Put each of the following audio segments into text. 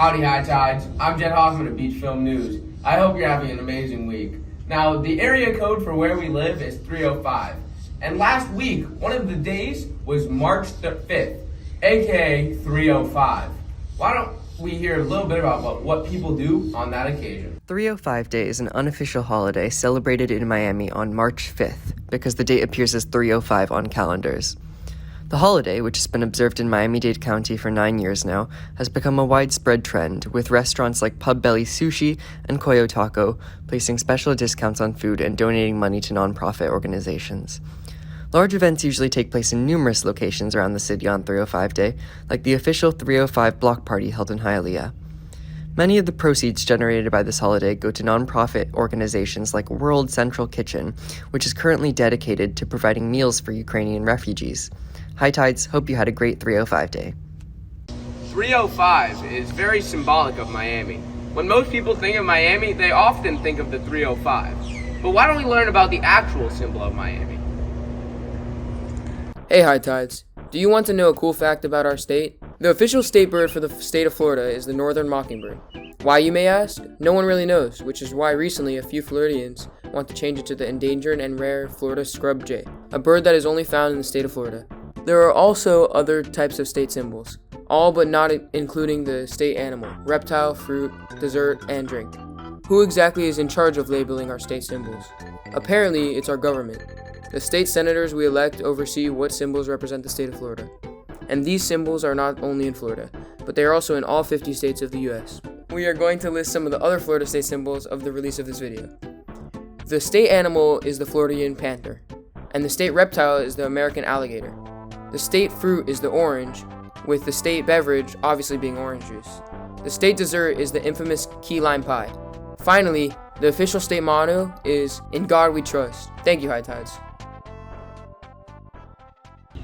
Howdy, High Tides. I'm Jed Hoffman of Beach Film News. I hope you're having an amazing week. Now, the area code for where we live is 305. And last week, one of the days was March 5th, aka 305. Why don't we hear a little bit about what people do on that occasion? 305 Day is an unofficial holiday celebrated in Miami on March 5th because the date appears as 305 on calendars. The holiday, which has been observed in Miami-Dade County for 9 years now, has become a widespread trend, with restaurants like Pub Belly Sushi and Koyo Taco placing special discounts on food and donating money to nonprofit organizations. Large events usually take place in numerous locations around the city on 305 Day, like the official 305 block party held in Hialeah. Many of the proceeds generated by this holiday go to nonprofit organizations like World Central Kitchen, which is currently dedicated to providing meals for Ukrainian refugees. High Tides, hope you had a great 305 Day. 305 is very symbolic of Miami. When most people think of Miami, they often think of the 305. But why don't we learn about the actual symbol of Miami? Hey High Tides, do you want to know a cool fact about our state? The official state bird for the state of Florida is the northern mockingbird. Why, you may ask? No one really knows, which is why recently a few Floridians want to change it to the endangered and rare Florida scrub jay, a bird that is only found in the state of Florida. There are also other types of state symbols, all but not including the state animal, reptile, fruit, dessert, and drink. Who exactly is in charge of labeling our state symbols? Apparently, it's our government. The state senators we elect oversee what symbols represent the state of Florida. And these symbols are not only in Florida, but they are also in all 50 states of the US. We are going to list some of the other Florida state symbols of the release of this video. The state animal is the Floridian panther, and the state reptile is the American alligator. The state fruit is the orange, with the state beverage obviously being orange juice. The state dessert is the infamous key lime pie. Finally, the official state motto is, "In God We Trust." Thank you, High Tides.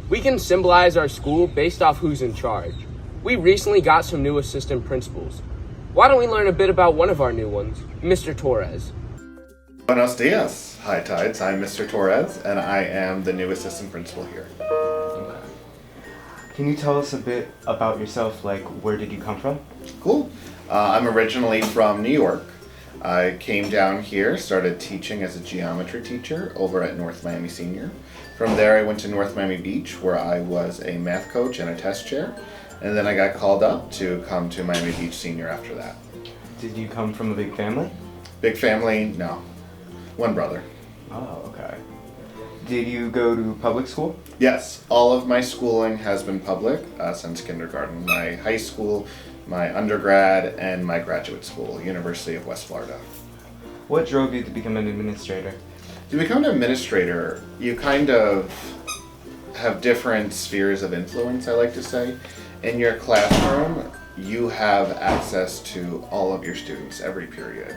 We can symbolize our school based off who's in charge. We recently got some new assistant principals. Why don't we learn a bit about one of our new ones, Mr. Torres? Buenos dias, High Tides. I'm Mr. Torres, and I am the new assistant principal here. Can you tell us a bit about yourself, like where did you come from? Cool. I'm originally from New York. I came down here, started teaching as a geometry teacher over at North Miami Senior. From there I went to North Miami Beach, where I was a math coach and a test chair, and then I got called up to come to Miami Beach Senior after that. Did you come from a big family? Big family? No. One brother. Oh, okay. Did you go to public school? Yes, all of my schooling has been public since kindergarten. My high school, my undergrad, and my graduate school, University of West Florida. What drove you to become an administrator? To become an administrator, you kind of have different spheres of influence, I like to say. In your classroom, you have access to all of your students every period.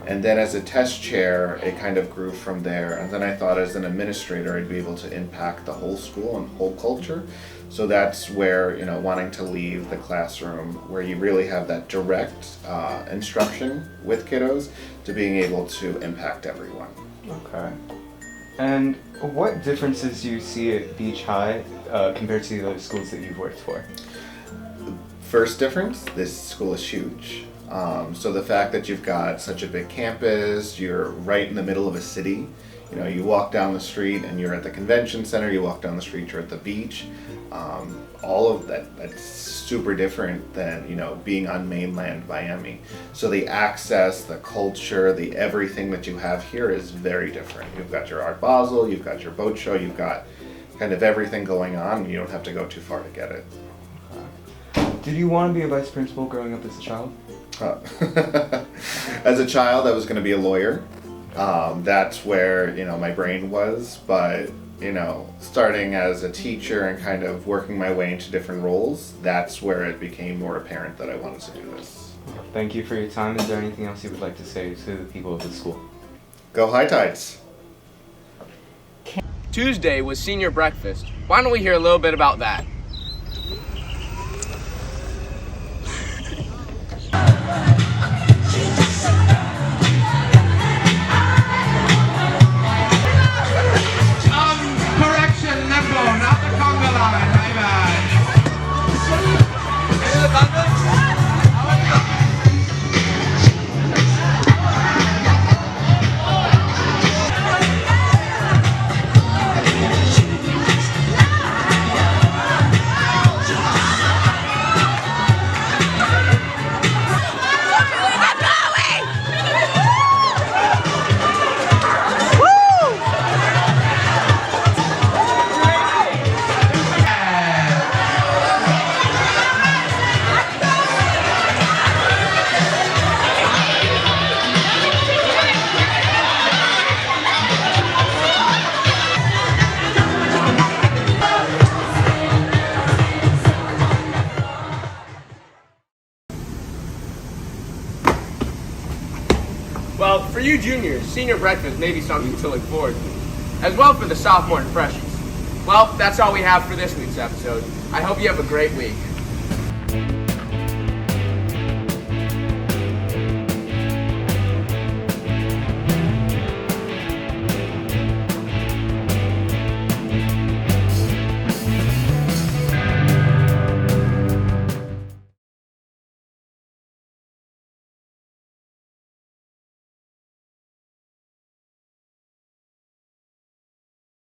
And then as a test chair, it kind of grew from there. And then I thought as an administrator, I'd be able to impact the whole school and whole culture. So that's where, wanting to leave the classroom where you really have that direct instruction with kiddos to being able to impact everyone. Okay. And what differences do you see at Beach High compared to the other schools that you've worked for? First difference, this school is huge. So the fact that you've got such a big campus, you're right in the middle of a city. You walk down the street and you're at the convention center, you walk down the street, you're at the beach. All of that's super different than, being on mainland Miami. So the access, the culture, the everything that you have here is very different. You've got your Art Basel, you've got your boat show, you've got kind of everything going on, and you don't have to go too far to get it. Did you want to be a vice principal growing up as a child? As a child, I was going to be a lawyer. That's where, my brain was, but, starting as a teacher and kind of working my way into different roles, that's where it became more apparent that I wanted to do this. Thank you for your time. Is there anything else you would like to say to the people of the school? Go High Tides! Tuesday was senior breakfast. Why don't we hear a little bit about that? Not the conga line, my bad. you juniors, senior breakfast may be something to look forward to, as well for the sophomore and freshies. Well, that's all we have for this week's episode. I hope you have a great week.